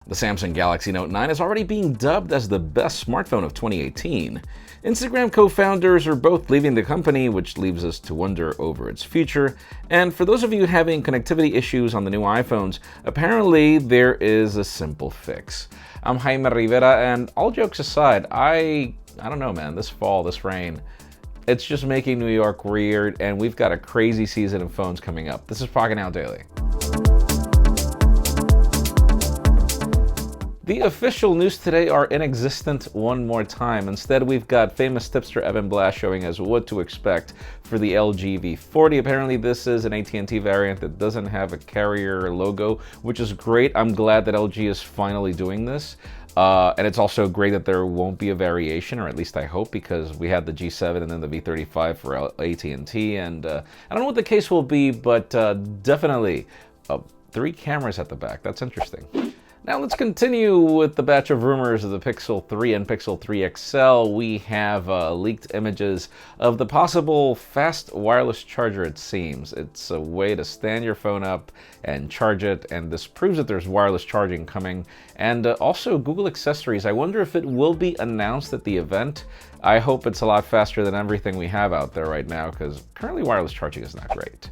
The Samsung Galaxy Note 9 is already being dubbed as the best smartphone of 2018. Instagram co-founders are both leaving the company, which leaves us to wonder over its future. And for those of you having connectivity issues on the new iPhones, apparently there is a simple fix. I'm Jaime Rivera, and all jokes aside, I don't know, man, this fall, this rain, it's just making New York weird, and we've got a crazy season of phones coming up. This is Pocketnow Daily. The official news today are inexistent one more time. Instead, we've got famous tipster Evan Blass showing us what to expect for the LG V40. Apparently, this is an AT&T variant that doesn't have a carrier logo, which is great. I'm glad that LG is finally doing this. And it's also great that there won't be a variation, or at least I hope, because we had the G7 and then the V35 for AT&T. And I don't know what the case will be, but definitely 3 cameras at the back. That's interesting. Now let's continue with the batch of rumors of the Pixel 3 and Pixel 3 XL. We have leaked images of the possible fast wireless charger, it seems. It's a way to stand your phone up and charge it, and this proves that there's wireless charging coming. And also Google accessories. I wonder if it will be announced at the event. I hope it's a lot faster than everything we have out there right now, because currently wireless charging is not great.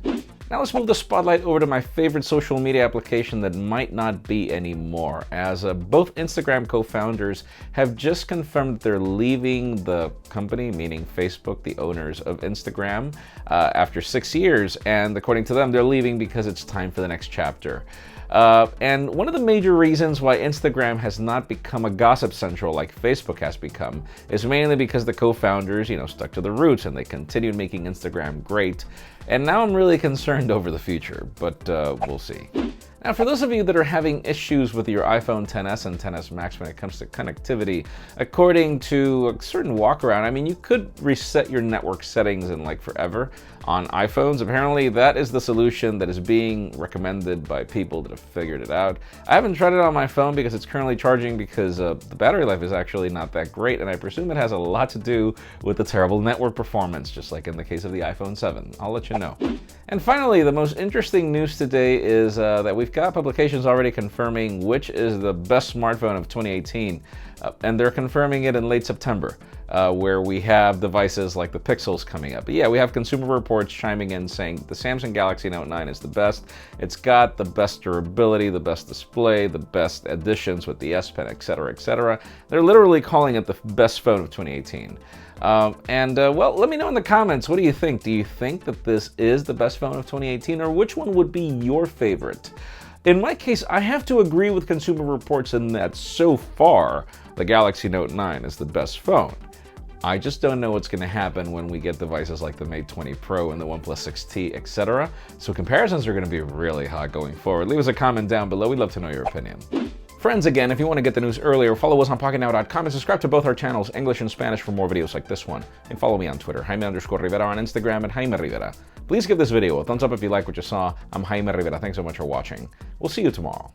Now let's move the spotlight over to my favorite social media application that might not be anymore, as both Instagram co-founders have just confirmed that they're leaving the company, meaning Facebook, the owners of Instagram, after 6 years, and according to them, they're leaving because it's time for the next chapter. And one of the major reasons why Instagram has not become a gossip central like Facebook has become is mainly because the co-founders, stuck to the roots and they continued making Instagram great. And now I'm really concerned over the future, but we'll see. Now, for those of you that are having issues with your iPhone XS and XS Max when it comes to connectivity, according to a certain walkaround, you could reset your network settings in forever on iPhones. Apparently, that is the solution that is being recommended by people that have figured it out. I haven't tried it on my phone because it's currently charging because the battery life is actually not that great, and I presume it has a lot to do with the terrible network performance, just like in the case of the iPhone 7. I'll let you know. And finally, the most interesting news today is that we've got publications already confirming which is the best smartphone of 2018, and they're confirming it in late September, where we have devices like the Pixels coming up. But yeah, we have Consumer Reports chiming in saying the Samsung Galaxy Note 9 is the best. It's got the best durability, the best display, the best additions with the S Pen, etc., etc. They're literally calling it the best phone of 2018. Well, let me know in the comments, what do you think? Do you think that this is the best phone of 2018, or which one would be your favorite? In my case, I have to agree with Consumer Reports in that so far, the Galaxy Note 9 is the best phone. I just don't know what's going to happen when we get devices like the Mate 20 Pro and the OnePlus 6T, etc. So comparisons are going to be really hot going forward. Leave us a comment down below. We'd love to know your opinion. Friends, again, if you want to get the news earlier, follow us on Pocketnow.com and subscribe to both our channels, English and Spanish, for more videos like this one. And follow me on Twitter, Jaime_Rivera, on Instagram at Jaime Rivera. Please give this video a thumbs up if you like what you saw. I'm Jaime Rivera. Thanks so much for watching. We'll see you tomorrow.